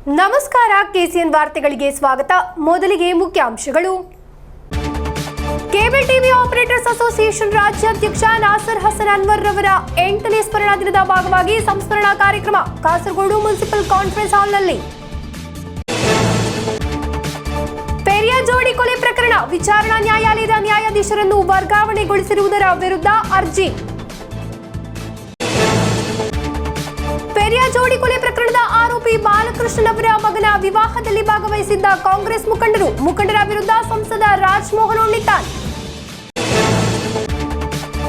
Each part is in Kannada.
ನಮಸ್ಕಾರ, ಕೆಸಿಎನ್ ವಾರ್ತೆಗಳಿಗೆ ಸ್ವಾಗತ. ಮೊದಲಿಗೆ ಮುಖ್ಯಾಂಶಗಳು. ಕೇಬಲ್ ಟಿವಿ ಆಪರೇಟರ್ಸ್ ಅಸೋಸಿಯೇಷನ್ ರಾಜ್ಯಾಧ್ಯಕ್ಷ ನಾಸರ್ ಹಸನ್ ಅನ್ವರ್ ರವರ 8ನೇ ಸ್ಮರಣಾ ದಿನದ ಭಾಗವಾಗಿ ಸಂಸ್ಮರಣಾ ಕಾರ್ಯಕ್ರಮ ಕಾಸರಗೋಡು ಮುನ್ಸಿಪಲ್ ಕಾನ್ಫರೆನ್ಸ್ ಹಾಲ್ನಲ್ಲಿ. ಪೆರಿಯ ಜೋಡಿ ಕೊಲೆ ಪ್ರಕರಣ ವಿಚಾರಣಾ ನ್ಯಾಯಾಲಯದ ನ್ಯಾಯಾಧೀಶರನ್ನು ವರ್ಗಾವಣೆಗೊಳಿಸಿರುವುದರ ವಿರುದ್ಧ ಅರ್ಜಿ. ಪೆರಿಯ ಜೋಡಿ ಕೊಲೆ ಪ್ರಕರಣದ ಆರೋಪಿ ಬಾಲಕೃಷ್ಣನ್ ಅವರ ಮಗನ ವಿವಾಹದಲ್ಲಿ ಭಾಗವಹಿಸಿದ್ದ ಕಾಂಗ್ರೆಸ್ ಮುಖಂಡರ ವಿರುದ್ಧ ಸಂಸದ ರಾಜಮೋಹನ್ ಉಣ್ಣಿತಾನ್.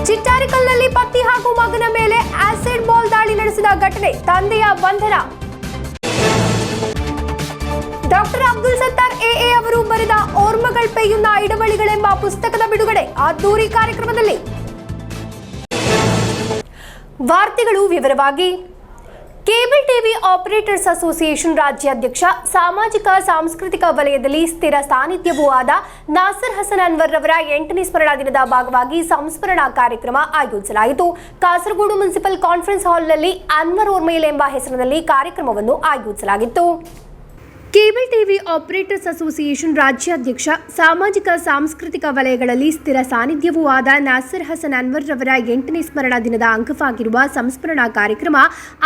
ಚಿಟ್ಟಾರಿಕಲ್ನಲ್ಲಿ ಪತಿ ಹಾಗೂ ಮಗನ ಮೇಲೆ ಆಸಿಡ್ ಬಾಲ್ ದಾಳಿ ನಡೆಸಿದ ಘಟನೆ, ತಂದೆಯ ಬಂಧನ. ಡಾಕ್ಟರ್ ಅಬ್ದುಲ್ ಸತ್ತಾರ್ ಎಎ ಅವರು ಬರೆದ ಓರ್ಮಗಳ್ ಪೆಯ್ಯುನ್ನ ಇಡವಳಿಗಳೆಂಬ ಪುಸ್ತಕದ ಬಿಡುಗಡೆ ಅದ್ದೂರಿ ಕಾರ್ಯಕ್ರಮದಲ್ಲಿ. ವಾರ್ತೆಗಳು ವಿವರವಾಗಿ. ಕೇಬಲ್ ಟಿವಿ ಆಪರೇಟರ್ಸ್ ಅಸೋಸಿಯೇಷನ್ ರಾಜ್ಯಾಧ್ಯಕ್ಷ, ಸಾಮಾಜಿಕ ಸಾಂಸ್ಕೃತಿಕ ವಲಯದಲ್ಲಿ ಸ್ಥಿರ ಸಾನ್ನಿಧ್ಯವೂ ಆದ ನಾಸರ್ ಹಸನ್ ಅನ್ವರ್ ರವರ 8ನೇ ಸ್ಮರಣಾ ದಿನದ ಭಾಗವಾಗಿ ಸಂಸ್ಮರಣಾ ಕಾರ್ಯಕ್ರಮ ಆಯೋಜಿಸಲಾಯಿತು. ಕಾಸರಗೋಡು ಮುನ್ಸಿಪಲ್ ಕಾನ್ಫರೆನ್ಸ್ ಹಾಲ್ನಲ್ಲಿ ಅನ್ವರ್ ಓರ್ಮೈಲ್ ಎಂಬ ಹೆಸರಿನಲ್ಲಿ ಕಾರ್ಯಕ್ರಮವನ್ನು ಆಯೋಜಿಸಲಾಗಿತ್ತು. ಕೇಬಲ್ ಟಿವಿ ಆಪರೇಟರ್ಸ್ ಅಸೋಸಿಯೇಷನ್ ರಾಜ್ಯಾಧ್ಯಕ್ಷ, ಸಾಮಾಜಿಕ ಸಾಂಸ್ಕೃತಿಕ ವಲಯಗಳಲ್ಲಿ ಸ್ಥಿರ ಸಾನ್ನಿಧ್ಯವೂ ಆದ ನಾಸರ್ ಹಸನ್ ಅನ್ವರ್ ರವರ 8ನೇ ಸ್ಮರಣಾ ದಿನದ ಅಂಗವಾಗಿರುವ ಸಂಸ್ಮರಣಾ ಕಾರ್ಯಕ್ರಮ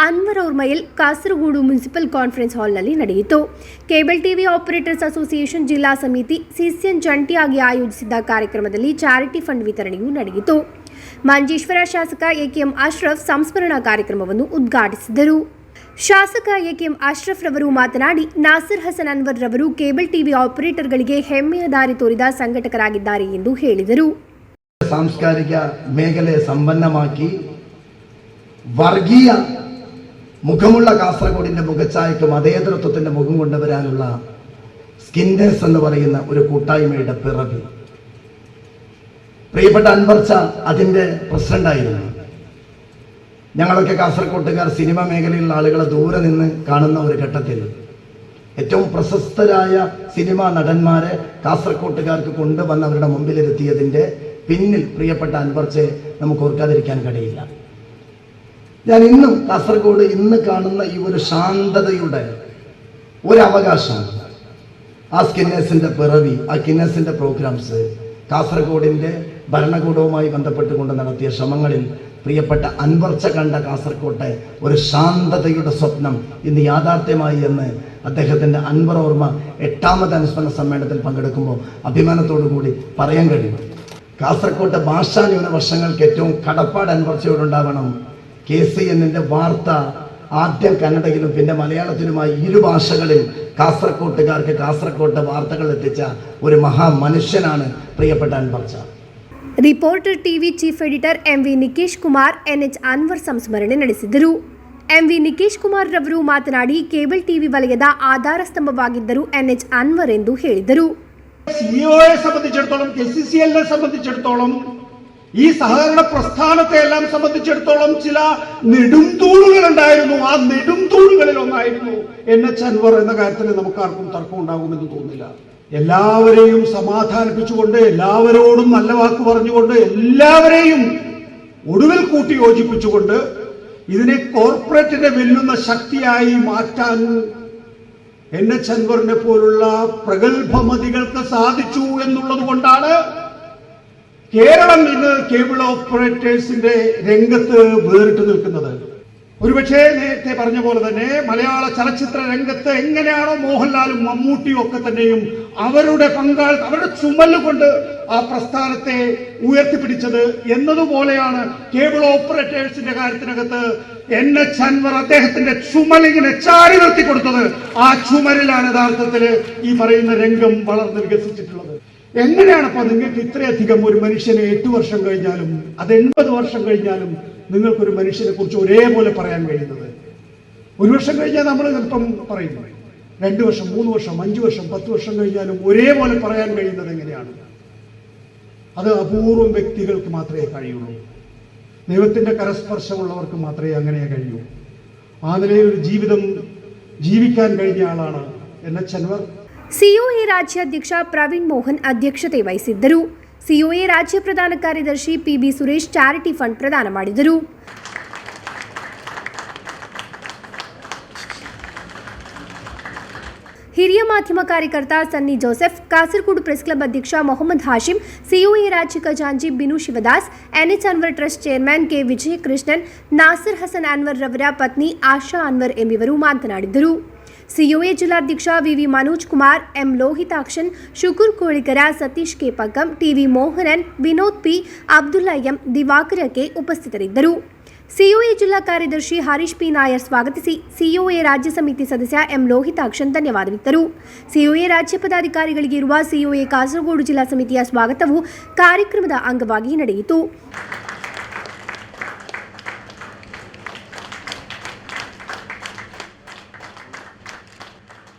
ಅನ್ವರ್ ಓರ್ಮೈಲ್ ಕಾಸರಗೋಡು ಮುನ್ಸಿಪಲ್ ಕಾನ್ಫರೆನ್ಸ್ ಹಾಲ್ನಲ್ಲಿ ನಡೆಯಿತು. ಕೇಬಲ್ ಟಿವಿ ಆಪರೇಟರ್ಸ್ ಅಸೋಸಿಯೇಷನ್ ಜಿಲ್ಲಾ ಸಮಿತಿ ಸಿಸಿಎನ್ ಜಂಟಿಯಾಗಿ ಆಯೋಜಿಸಿದ್ದ ಕಾರ್ಯಕ್ರಮದಲ್ಲಿ ಚಾರಿಟಿ ಫಂಡ್ ವಿತರಣೆಯೂ ನಡೆಯಿತು. ಮಂಜೇಶ್ವರ ಶಾಸಕ ಎಕೆಎಂ ಅಶ್ರಫ್ ಸಂಸ್ಮರಣಾ ಕಾರ್ಯಕ್ರಮವನ್ನು ಉದ್ಘಾಟಿಸಿದರು. ಶಾಸಕ ಎಕೆಎಂ ಅಶ್ರಫ್ ರವರು ಮಾತನಾಡಿ, ನಾಸರ್ ಹಸನ್ ಅನ್ವರ್ ರವರು ಕೇಬಲ್ ಟಿವಿ ಆಪರೇಟರ್ಗಳಿಗೆ ಹೆಮ್ಮೆಯ ದಾರಿ ತೋರಿದ ಸಂಘಟಕರಾಗಿದ್ದಾರೆ ಎಂದು ಹೇಳಿದರು. സാംസ്കാരിക മേഖലയെ സമ്പന്നമാക്കി വർഗീയ മുഖമുള്ള കാസർഗോഡിന്റെ മുഖച്ഛായക്ക് മതേതരത്വത്തിന്റെ മുഖം കൊണ്ടുവരാനുള്ള സ്കിന്നേഴ്സ് എന്ന് പറയുന്ന ഒരു കൂട്ടായ്മയുടെ പിറവി. പ്രിയപ്പെട്ട അൻവർച്ച അതിന്റെ പ്രസിഡന്റായിരുന്നു. ഞങ്ങളൊക്കെ കാസർകോട്ടുകാർ സിനിമ മേഖലയിലുള്ള ആളുകളെ ദൂരെ നിന്ന് കാണുന്ന ഒരു ഘട്ടത്തിൽ ഏറ്റവും പ്രശസ്തരായ സിനിമാ നടന്മാരെ കാസർകോട്ടുകാർക്ക് കൊണ്ടുവന്ന് അവരുടെ മുമ്പിലിരുത്തിയതിൻ്റെ പിന്നിൽ പ്രിയപ്പെട്ട അൻവർച്ചയെ നമുക്ക് ഓർക്കാതിരിക്കാൻ കഴിയില്ല. ഞാൻ ഇന്നും കാസർഗോഡ് ഇന്ന് കാണുന്ന ഈ ഒരു ശാന്തതയുടെ ഒരു അവകാശം, ആ സ്കിന്നേഴ്സിൻ്റെ പിറവി, ആ കിന്നേഴ്സിൻ്റെ പ്രോഗ്രാംസ്, കാസർഗോഡിൻ്റെ ഭരണകൂടവുമായി ബന്ധപ്പെട്ടുകൊണ്ട് നടത്തിയ ശ്രമങ്ങളിൽ പ്രിയപ്പെട്ട അൻവർച്ച കണ്ട കാസർകോട്ടെ ഒരു ശാന്തതയുടെ സ്വപ്നം ഇന്ന് യാഥാർത്ഥ്യമായി എന്ന് അദ്ദേഹത്തിൻ്റെ അൻവർ ഓർമ്മ 8ാമത് അനുസ്മരണ സമ്മേളനത്തിൽ പങ്കെടുക്കുമ്പോൾ അഭിമാനത്തോടു കൂടി പറയാൻ കഴിയും. കാസർകോട്ടെ ഭാഷാ ന്യൂനപക്ഷങ്ങൾക്ക് ഏറ്റവും കടപ്പാട് അൻവർച്ചയോടുണ്ടാവണം. KCNന്റെ വാർത്ത ആദ്യം കന്നഡയിലും പിന്നെ മലയാളത്തിലുമായി 2 ഭാഷകളിൽ കാസർകോട്ടുകാർക്ക് കാസർകോട്ടെ വാർത്തകൾ എത്തിച്ച ഒരു മഹാമനുഷ്യനാണ് പ്രിയപ്പെട്ട അൻവർച്ച. Reporter TV chief editor MV Nikesh Kumar NH Anwar ಸಂಸ್ಮರಣೆ ನಡೆಸಿದರು. ಎಂವಿ ನಿಕೇಶ್ ಕುಮಾರ್ ರವರು ಮಾತನಾಡಿ, ಕೇಬಲ್ ಟಿವಿ ವಲಯದ ಆಧಾರ ಸ್ತಂಭವಾಗಿದ್ದರು ಎನ್ಎಚ್ ಅನ್ವರ್ ಎಂದು ಹೇಳಿದರು. സിഒയെ സംബന്ധിച്ചിടത്തോളം, KCCLനെ സംബന്ധിച്ചിടത്തോളം, ഈ സഹകരണ പ്രസ്ഥാനത്തെ എല്ലാം സംബന്ധിച്ചിടത്തോളം ചില നെടുംതൂണുകൾ ഉണ്ടായിരുന്നു. ആ നെടുംതൂണുകളിൽ ഒന്നായിരുന്നു NH അൻവർ എന്ന കാര്യത്തിൽ നമുക്കാർക്കും തർക്കം ഉണ്ടാകുമെന്ന് തോന്നുന്നില്ല. എല്ലാവരെയും സമാധാനിപ്പിച്ചുകൊണ്ട്, എല്ലാവരോടും നല്ല വാക്ക് പറഞ്ഞുകൊണ്ട്, എല്ലാവരെയും ഒടുവിൽ കൂട്ടി യോജിപ്പിച്ചുകൊണ്ട് ഇതിനെ കോർപ്പറേറ്റിനെ വെല്ലുന്ന ശക്തിയായി മാറ്റാൻ NH അൻവറിനെ പോലുള്ള പ്രഗത്ഭമതികൾക്ക് സാധിച്ചു എന്നുള്ളത് കൊണ്ടാണ് കേരളം ഇന്ന് കേബിൾ ഓപ്പറേറ്റേഴ്സിന്റെ രംഗത്ത് വേറിട്ട് നിൽക്കുന്നത്. ഒരുപക്ഷെ നേരത്തെ പറഞ്ഞ പോലെ തന്നെ മലയാള ചലച്ചിത്ര രംഗത്ത് എങ്ങനെയാണോ മോഹൻലാലും മമ്മൂട്ടിയും ഒക്കെ തന്നെയും അവരുടെ അവരുടെ ചുമല് കൊണ്ട് ആ പ്രസ്ഥാനത്തെ ഉയർത്തിപ്പിടിച്ചത് എന്നതുപോലെയാണ് കേബിൾ ഓപ്പറേറ്റേഴ്സിന്റെ കാര്യത്തിനകത്ത് NH അൻവർ അദ്ദേഹത്തിന്റെ ചുമലിങ്ങനെ ചാരി നിർത്തി കൊടുത്തത്. ആ ചുമലിലാണ് യഥാർത്ഥത്തിൽ ഈ പറയുന്ന രംഗം വളർന്ന് വികസിച്ചിട്ടുള്ളത്. എങ്ങനെയാണ് അപ്പൊ നിങ്ങൾക്ക് ഇത്രയധികം ഒരു മനുഷ്യനെ 8 വർഷം കഴിഞ്ഞാലും അത് 80 വർഷം കഴിഞ്ഞാലും നിങ്ങൾക്കൊരു മനുഷ്യനെ കുറിച്ച് ഒരേപോലെ പറയാൻ കഴിയുന്നത്? 1 വർഷം കഴിഞ്ഞാൽ നമ്മൾ ചിലപ്പം പറയുന്നു, 2 വർഷം, 3 വർഷം, 5 വർഷം, 10 വർഷം കഴിഞ്ഞാലും ഒരേപോലെ പറയാൻ കഴിയുന്നത് എങ്ങനെയാണ്? അത് അപൂർവം വ്യക്തികൾക്ക് മാത്രമേ കഴിയുള്ളൂ. ദൈവത്തിന്റെ കരസ്പർശമുള്ളവർക്ക് മാത്രമേ അങ്ങനെ കഴിയൂ. ആ നിലയിൽ ഒരു ജീവിതം ജീവിക്കാൻ കഴിഞ്ഞ ആളാണ് NH അൻവർ. ಸಿಒಎ ರಾಜ್ಯಾಧ್ಯಕ್ಷ ಪ್ರವೀಣ್ ಮೋಹನ್ ಅಧ್ಯಕ್ಷತೆ ವಹಿಸಿದ್ದರು. ಸಿಒಎ ರಾಜ್ಯ ಪ್ರಧಾನ ಕಾರ್ಯದರ್ಶಿ ಪಿಬಿ ಸುರೇಶ್ ಚಾರಿಟಿ ಫಂಡ್ ಪ್ರದಾನ ಮಾಡಿದರು. ಹಿರಿಯ ಮಾಧ್ಯಮ ಕಾರ್ಯಕರ್ತ ಸನ್ನಿ ಜೋಸೆಫ್, ಕಾಸರಗೋಡು ಪ್ರೆಸ್ ಕ್ಲಬ್ ಅಧ್ಯಕ್ಷ ಮೊಹಮ್ಮದ್ ಹಾಶಿಂ, ಸಿಒಎ ರಾಜ್ಯ ಖಜಾಂಚಿ Binu Shivadas, NH Anwar trust chairman K Vijayakrishnan, Nasar Hasan Anwar ರವರ ಪತ್ನಿ ಆಶಾ ಅನ್ವರ್ ಎಂಬಿವರು ಮಾತನಾಡಿದರು. ಸಿಒಎ ಜಿಲ್ಲಾಧ್ಯಕ್ಷ VV Manoj Kumar, M Lohithakshan, Shukur Kolikara, Satish K Pakkam, TV Mohanan, Vinod P, Abdulla M, Divakara K ಉಪಸ್ಥಿತರಿದ್ದರು. ಸಿಒಎ ಜಿಲ್ಲಾ ಕಾರ್ಯದರ್ಶಿ ಹರೀಶ್ ಪಿ ನಾಯರ್ ಸ್ವಾಗತಿಸಿ ಸಿಒಎ ರಾಜ್ಯ ಸಮಿತಿ ಸದಸ್ಯ ಎಂ ಲೋಹಿತಾಕ್ಷನ್ ಧನ್ಯವಾದವಿತ್ತರು. ಸಿಒಎ ರಾಜ್ಯ ಪದಾಧಿಕಾರಿಗಳಿಗೆ ಇರುವ ಸಿಒಎ ಕಾಸರಗೋಡು ಜಿಲ್ಲಾ ಸಮಿತಿಯ ಸ್ವಾಗತವು ಕಾರ್ಯಕ್ರಮದ ಅಂಗವಾಗಿ ನಡೆಯಿತು.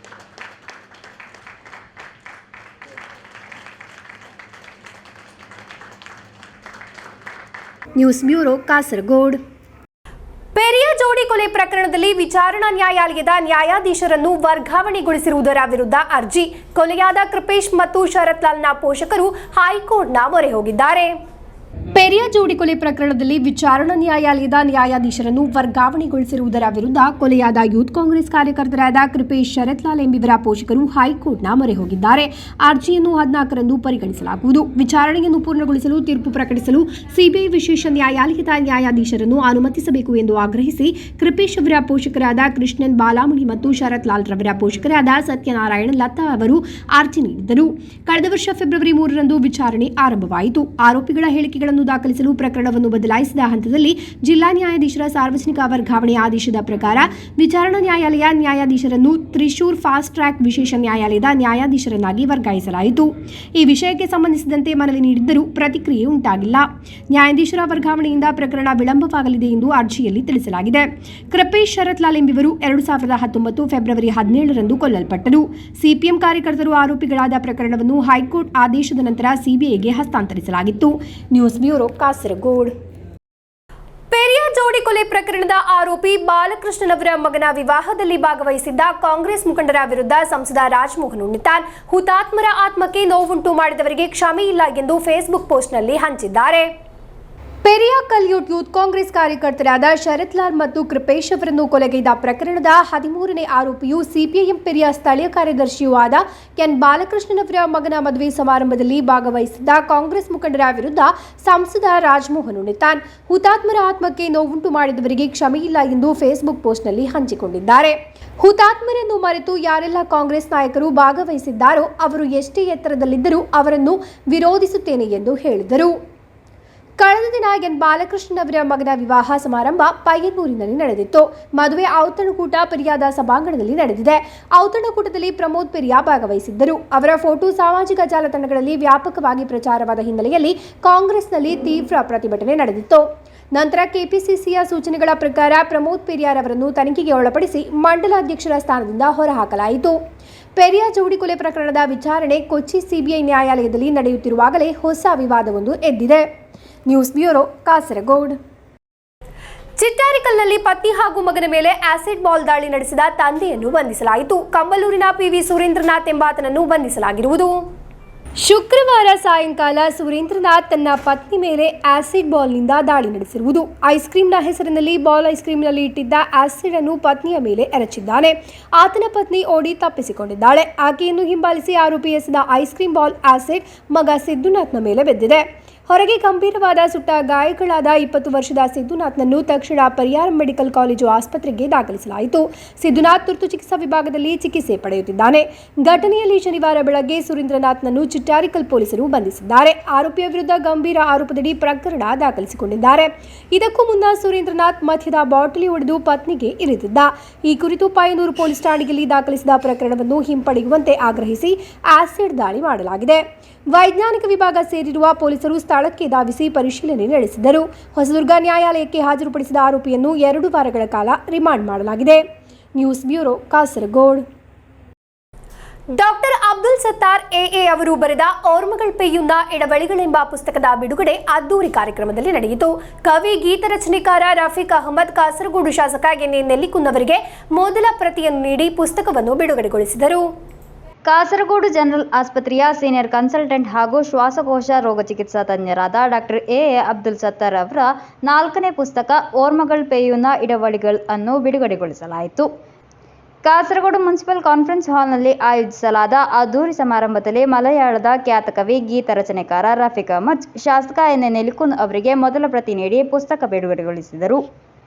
News bureau, Kasaragod. ಪೆರಿಯ ಜೋಡಿ ಕೊಲೆ ಪ್ರಕರಣದಲ್ಲಿ ವಿಚಾರಣಾ ನ್ಯಾಯಾಲಯದ ನ್ಯಾಯಾಧೀಶರನ್ನು ವರ್ಗಾವಣೆಗೊಳಿಸಿರುವುದರ ವಿರುದ್ಧ ಅರ್ಜಿ. ಕೊಲೆಯಾದ ಕೃಪೇಶ್ ಮತ್ತು ಶರತ್ ಲಾಲ್ನ ಪೋಷಕರು ಹೈಕೋರ್ಟ್ನ ಮೊರೆ ಹೋಗಿದ್ದಾರೆ. ಪೆರಿಯ ಜೋಡಿ ಕೊಲೆ ಪ್ರಕರಣದಲ್ಲಿ ವಿಚಾರಣಾ ನ್ಯಾಯಾಲಯದ ನ್ಯಾಯಾಧೀಶರನ್ನು ವರ್ಗಾವಣೆಗೊಳಿಸಿರುವುದರ ವಿರುದ್ಧ ಕೊಲೆಯಾದ ಯೂತ್ ಕಾಂಗ್ರೆಸ್ ಕಾರ್ಯಕರ್ತರಾದ ಕೃಪೇಶ್, ಶರತ್ ಲಾಲ್ ಎಂಬಿವರ ಪೋಷಕರು ಹೈಕೋರ್ಟ್ನ ಮೊರೆ ಹೋಗಿದ್ದಾರೆ. ಅರ್ಜಿಯನ್ನು 14ರಂದು ಪರಿಗಣಿಸಲಾಗುವುದು. ವಿಚಾರಣೆಯನ್ನು ಪೂರ್ಣಗೊಳಿಸಲು ತೀರ್ಪು ಪ್ರಕಟಿಸಲು ಸಿಬಿಐ ವಿಶೇಷ ನ್ಯಾಯಾಲಯದ ನ್ಯಾಯಾಧೀಶರನ್ನು ಅನುಮತಿಸಬೇಕು ಎಂದು ಆಗ್ರಹಿಸಿ ಕೃಪೇಶ್ ಅವರ ಪೋಷಕರಾದ ಕೃಷ್ಣನ್ ಬಾಲಾಮಣಿ ಮತ್ತು ಶರತ್ ಲಾಲ್ ರವರ ಪೋಷಕರಾದ ಸತ್ಯನಾರಾಯಣ ಲತಾ ಅವರು ಅರ್ಜಿ ನೀಡಿದ್ದರು. ಕಳೆದ ವರ್ಷ ಫೆಬ್ರವರಿ 3ರಂದು ವಿಚಾರಣೆ ಆರಂಭವಾಯಿತು. ಆರೋಪಿಗಳ ಹೇಳಿಕೆಗಳನ್ನು ದಾಖಲಿಸಲು ಪ್ರಕರಣವನ್ನು ಬದಲಾಯಿಸಿದ ಹಂತದಲ್ಲಿ ಜಿಲ್ಲಾ ನ್ಯಾಯಾಧೀಶರ ಸಾರ್ವಜನಿಕ ವರ್ಗಾವಣೆ ಆದೇಶದ ಪ್ರಕಾರ ವಿಚಾರಣಾ ನ್ಯಾಯಾಲಯ ನ್ಯಾಯಾಧೀಶರನ್ನು ತ್ರಿಶೂರ್ ಫಾಸ್ಟ್ ಟ್ರ್ಯಾಕ್ ವಿಶೇಷ ನ್ಯಾಯಾಲಯದ ನ್ಯಾಯಾಧೀಶರನ್ನಾಗಿ ವರ್ಗಾಯಿಸಲಾಯಿತು. ಈ ವಿಷಯಕ್ಕೆ ಸಂಬಂಧಿಸಿದಂತೆ ಮನವಿ ನೀಡಿದ್ದರೂ ಪ್ರತಿಕ್ರಿಯೆ ಉಂಟಾಗಿಲ್ಲ. ನ್ಯಾಯಾಧೀಶರ ವರ್ಗಾವಣೆಯಿಂದ ಪ್ರಕರಣ ವಿಳಂಬವಾಗಲಿದೆ ಎಂದು ಅರ್ಜಿಯಲ್ಲಿ ತಿಳಿಸಲಾಗಿದೆ. ಕೃಪೇಶ್, ಶರತ್ ಲಾಲ್ ಎಂಬಿವರು 2019 ಫೆಬ್ರವರಿ 17ರಂದು ಕೊಲ್ಲಲ್ಪಟ್ಟರು. ಸಿಪಿಎಂ ಕಾರ್ಯಕರ್ತರು ಆರೋಪಿಗಳಾದ ಪ್ರಕರಣವನ್ನು ಹೈಕೋರ್ಟ್ ಆದೇಶದ ನಂತರ ಸಿಬಿಐಗೆ ಹಸ್ತಾಂತರಿಸಲಾಗಿತ್ತು. News bureau, Kasaragod. ಪೆರಿಯ ಜೋಡಿ ಕೊಲೆ ಪ್ರಕರಣದ ಆರೋಪಿ ಬಾಲಕೃಷ್ಣನವರ ಮಗನ ವಿವಾಹದಲ್ಲಿ ಭಾಗವಹಿಸಿದ್ದ ಕಾಂಗ್ರೆಸ್ ಮುಖಂಡರ ವಿರುದ್ಧ ಸಂಸದ ರಾಜಮೋಹನ್ ಉಣ್ಣಿತಾನ್ ಹುತಾತ್ಮರ ಆತ್ಮಕ್ಕೆ ನೋವುಂಟು ಮಾಡಿದವರಿಗೆ ಕ್ಷಮೆ ಇಲ್ಲ ಎಂದು ಫೇಸ್ಬುಕ್ ಪೋಸ್ಟ್ನಲ್ಲಿ ಹಂಚಿದ್ದಾರೆ. ಪೆರಿಯ ಕಲ್ಯೂಟ್ ಯೂತ್ ಕಾಂಗ್ರೆಸ್ ಕಾರ್ಯಕರ್ತರಾದ ಶರತ್ ಲಾಲ್ ಮತ್ತು ಕೃಪೇಶ್ ಅವರನ್ನು ಕೊಲೆಗೈದ ಪ್ರಕರಣದ 13ನೇ ಆರೋಪಿಯು ಸಿಪಿಐಎಂ ಪೆರಿಯ ಸ್ಥಳೀಯ ಕಾರ್ಯದರ್ಶಿಯೂ ಆದ ಎನ್ ಬಾಲಕೃಷ್ಣನವರ ಮಗನ ಮದುವೆ ಸಮಾರಂಭದಲ್ಲಿ ಭಾಗವಹಿಸಿದ್ದ ಕಾಂಗ್ರೆಸ್ ಮುಖಂಡರ ವಿರುದ್ಧ ಸಂಸದ ರಾಜಮೋಹನ್ ಉಣ್ಣಿತಾನ್ ಹುತಾತ್ಮರ ಆತ್ಮಕ್ಕೆ ನೋವುಂಟು ಮಾಡಿದವರಿಗೆ ಕ್ಷಮೆಯಿಲ್ಲ ಎಂದು ಫೇಸ್ಬುಕ್ ಪೋಸ್ಟ್ನಲ್ಲಿ ಹಂಚಿಕೊಂಡಿದ್ದಾರೆ. ಹುತಾತ್ಮರನ್ನು ಮರೆತು ಯಾರೆಲ್ಲ ಕಾಂಗ್ರೆಸ್ ನಾಯಕರು ಭಾಗವಹಿಸಿದ್ದಾರೋ ಅವರು ಎಷ್ಟೇ ಎತ್ತರದಲ್ಲಿದ್ದರೂ ಅವರನ್ನು ವಿರೋಧಿಸುತ್ತೇನೆ ಎಂದು ಹೇಳಿದರು. ಕಳೆದ ದಿನ ಎನ್ ಬಾಲಕೃಷ್ಣನ್ ಅವರ ಮಗನ ವಿವಾಹ ಸಮಾರಂಭ ಪಯ್ಯನ್ನೂರಿನಲ್ಲಿ ನಡೆದಿತ್ತು. ಮದುವೆ ಔತಣಕೂಟ ಪೆರಿಯಾದ ಸಭಾಂಗಣದಲ್ಲಿ ನಡೆದಿದೆ. ಔತಣಕೂಟದಲ್ಲಿ ಪ್ರಮೋದ್ ಪೆರಿಯಾ ಭಾಗವಹಿಸಿದ್ದರು. ಅವರ ಫೋಟೋ ಸಾಮಾಜಿಕ ಜಾಲತಾಣಗಳಲ್ಲಿ ವ್ಯಾಪಕವಾಗಿ ಪ್ರಚಾರವಾದ ಹಿನ್ನೆಲೆಯಲ್ಲಿ ಕಾಂಗ್ರೆಸ್ನಲ್ಲಿ ತೀವ್ರ ಪ್ರತಿಭಟನೆ ನಡೆದಿತ್ತು. ನಂತರ ಕೆಪಿಸಿಸಿಯ ಸೂಚನೆಗಳ ಪ್ರಕಾರ ಪ್ರಮೋದ್ ಪೆರಿಯಾರವರನ್ನು ತನಿಖೆಗೆ ಒಳಪಡಿಸಿ ಮಂಡಲಾಧ್ಯಕ್ಷರ ಸ್ಥಾನದಿಂದ ಹೊರಹಾಕಲಾಯಿತು. ಪೆರಿಯ ಜೋಡಿ ಕೊಲೆ ಪ್ರಕರಣದ ವಿಚಾರಣೆ ಕೊಚ್ಚಿ ಸಿಬಿಐ ನ್ಯಾಯಾಲಯದಲ್ಲಿ ನಡೆಯುತ್ತಿರುವಾಗಲೇ ಹೊಸ ವಿವಾದವೊಂದು ಎದ್ದಿದೆ. News bureau, Kasaragod. ಚಿಟ್ಟಾರಿಕಲ್ನಲ್ಲಿ ಪತ್ನಿ ಹಾಗೂ ಮಗನ ಮೇಲೆ ಆಸಿಡ್ ಬಾಲ್ ದಾಳಿ ನಡೆಸಿದ ತಂದೆಯನ್ನು ಬಂಧಿಸಲಾಯಿತು. ಕಂಬಲೂರಿನ ಪಿವಿ ಸುರೇಂದ್ರನಾಥ್ ಎಂಬಾತನನ್ನು ಬಂಧಿಸಲಾಗಿರುವುದು. ಶುಕ್ರವಾರ ಸಾಯಂಕಾಲ ಸುರೇಂದ್ರನಾಥ್ ತನ್ನ ಪತ್ನಿ ಮೇಲೆ ಆಸಿಡ್ ಬಾಲ್ನಿಂದ ದಾಳಿ ನಡೆಸಿರುವುದು. ಐಸ್ ಕ್ರೀಮ್ನ ಹೆಸರಿನಲ್ಲಿ ಬಾಲ್ ಐಸ್ ಕ್ರೀಮ್ನಲ್ಲಿ ಇಟ್ಟಿದ್ದ ಆಸಿಡ್ ಅನ್ನು ಪತ್ನಿಯ ಮೇಲೆ ಎರಚಿದ್ದಾನೆ. ಆತನ ಪತ್ನಿ ಓಡಿ ತಪ್ಪಿಸಿಕೊಂಡಿದ್ದಾಳೆ. ಆಕೆಯನ್ನು ಹಿಂಬಾಲಿಸಿ ಆರೋಪಿ ಎಸೆದ ಐಸ್ ಕ್ರೀಮ್ ಬಾಲ್ ಆಸಿಡ್ ಮಗ ಸಿದ್ದುನಾಥ್ನ ಮೇಲೆ ಬಿದ್ದಿದೆ. ಹೊರಗೆ ಗಂಭೀರವಾದ ಸುಟ್ಟ ಗಾಯಗಳಾದ 20 ವರ್ಷದ ಸಿದ್ದುನಾಥ್ನನ್ನು ತಕ್ಷಣ ಪರಿಯಾರ ಮೆಡಿಕಲ್ ಕಾಲೇಜು ಆಸ್ಪತ್ರೆಗೆ ದಾಖಲಿಸಲಾಯಿತು. ಸಿದ್ದುನಾಥ್ ತುರ್ತು ಚಿಕಿತ್ಸಾ ವಿಭಾಗದಲ್ಲಿ ಚಿಕಿತ್ಸೆ ಪಡೆಯುತ್ತಿದ್ದಾನೆ. ಘಟನೆಯಲ್ಲಿ ಶನಿವಾರ ಬೆಳಗ್ಗೆ ಸುರೇಂದ್ರನಾಥ್ನನ್ನು ಚಿಟ್ಟಾರಿಕಲ್ ಪೊಲೀಸರು ಬಂಧಿಸಿದ್ದಾರೆ. ಆರೋಪಿಯ ವಿರುದ್ಧ ಗಂಭೀರ ಆರೋಪದಡಿ ಪ್ರಕರಣ ದಾಖಲಿಸಿಕೊಂಡಿದ್ದಾರೆ. ಇದಕ್ಕೂ ಮುನ್ನ ಸುರೇಂದ್ರನಾಥ್ ಮದ್ಯದ ಬಾಟಲಿ ಒಡೆದು ಪತ್ನಿಗೆ ಇರಿದಿದ್ದ. ಈ ಕುರಿತು ಪಯ್ಯನೂರು ಪೊಲೀಸ್ ಠಾಣೆಯಲ್ಲಿ ದಾಖಲಿಸಿದ ಪ್ರಕರಣವನ್ನು ಹಿಂಪಡೆಯುವಂತೆ ಆಗ್ರಹಿಸಿ ಆಸಿಡ್ ದಾಳಿ ಮಾಡಲಾಗಿದೆ. ವೈಜ್ಞಾನಿಕ ವಿಭಾಗ ಸೇರಿರುವ ಪೊಲೀಸರು ಸ್ಥಳಕ್ಕೆ ಧಾವಿಸಿ ಪರಿಶೀಲನೆ ನಡೆಸಿದರು. ಹೊಸದುರ್ಗ ನ್ಯಾಯಾಲಯಕ್ಕೆ ಹಾಜರುಪಡಿಸಿದ ಆರೋಪಿಯನ್ನು 2 ವಾರಗಳ ಕಾಲ ರಿಮಾಂಡ್ ಮಾಡಲಾಗಿದೆ. News bureau, Kasaragod. Doctor Abdul Sattar AA ಅವರು ಬರೆದ ಓರ್ಮಗಳ್ ಪೆಯ್ಯುನ್ನ ಎಡವಳಿಗಳೆಂಬ ಪುಸ್ತಕದ ಬಿಡುಗಡೆ ಅದ್ದೂರಿ ಕಾರ್ಯಕ್ರಮದಲ್ಲಿ ನಡೆಯಿತು. ಕವಿ, ಗೀತ ರಚನೆಕಾರ ರಫೀಕ್ ಅಹಮದ್ ಕಾಸರಗೋಡು ಶಾಸಕ ಎನ್.ಎ. ನೆಲ್ಲಿಕುನ್ನವರಿಗೆ ಮೊದಲ ಪ್ರತಿಯನ್ನು ನೀಡಿ ಪುಸ್ತಕವನ್ನು ಬಿಡುಗಡೆಗೊಳಿಸಿದರು. ಕಾಸರಗೋಡು ಜನರಲ್ ಆಸ್ಪತ್ರೆಯ ಸೀನಿಯರ್ ಕನ್ಸಲ್ಟೆಂಟ್ ಹಾಗೂ ಶ್ವಾಸಕೋಶ ರೋಗ ಚಿಕಿತ್ಸಾ ತಜ್ಞರಾದ ಡಾಕ್ಟರ್ ಎಎ ಅಬ್ದುಲ್ ಸತ್ತಾರ್ ಅವರ 4ನೇ ಪುಸ್ತಕ ಓರ್ಮಗಳ್ ಪೆಯ್ಯುನ ಇಡವಳಿಗಳ್ ಅನ್ನು ಬಿಡುಗಡೆಗೊಳಿಸಲಾಯಿತು. ಕಾಸರಗೋಡು ಮುನ್ಸಿಪಲ್ ಕಾನ್ಫರೆನ್ಸ್ ಹಾಲ್ನಲ್ಲಿ ಆಯೋಜಿಸಲಾದ ಅದ್ದೂರಿ ಸಮಾರಂಭದಲ್ಲಿ ಮಲಯಾಳದ ಖ್ಯಾತ ಕವಿ, ಗೀತ ರಚನೆಕಾರ ರಫೀಕ್ ಅಹಮದ್ ಶಾಸಕ ಎನ್ ನೆಲಿಕುಂದ್ ಅವರಿಗೆ ಮೊದಲ ಪ್ರತಿ ನೀಡಿ ಪುಸ್ತಕ ಬಿಡುಗಡೆಗೊಳಿಸಿದರು.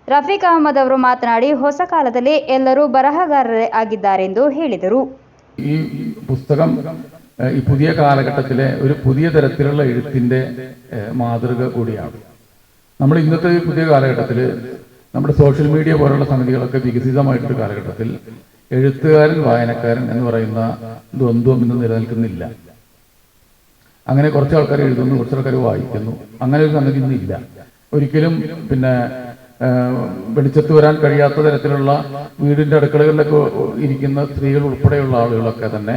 ರಫೀಕ್ ಅಹಮದ್ ಅವರು ಮಾತನಾಡಿ, ಹೊಸ ಕಾಲದಲ್ಲಿ ಎಲ್ಲರೂ ಬರಹಗಾರರೇ ಆಗಿದ್ದಾರೆಂದು ಹೇಳಿದರು. ഈ പുസ്തകം ഈ പുതിയ കാലഘട്ടത്തിലെ ഒരു പുതിയ തരത്തിലുള്ള എഴുത്തിന്റെ മാതൃക കൂടിയാണ്. നമ്മൾ ഇന്നത്തെ പുതിയ കാലഘട്ടത്തിൽ നമ്മുടെ സോഷ്യൽ മീഡിയ പോലുള്ള സംഗതികളൊക്കെ വികസിതമായിട്ടൊരു കാലഘട്ടത്തിൽ എഴുത്തുകാരൻ വായനക്കാരൻ എന്ന് പറയുന്ന ദ്വന്ദ്വം ഇന്ന് നിലനിൽക്കുന്നില്ല. അങ്ങനെ കുറച്ച് ആൾക്കാർ എഴുതുന്നു, കുറച്ച് ആൾക്കാർ വായിക്കുന്നു. അങ്ങനെ ഒരു സംഗതി ഇന്നില്ല. ഒരിക്കലും വെളിച്ചത്ത് വരാൻ കഴിയാത്ത തരത്തിലുള്ള വീടിന്റെ അടുക്കളകളിലൊക്കെ ഇരിക്കുന്ന സ്ത്രീകൾ ഉൾപ്പെടെയുള്ള ആളുകളൊക്കെ തന്നെ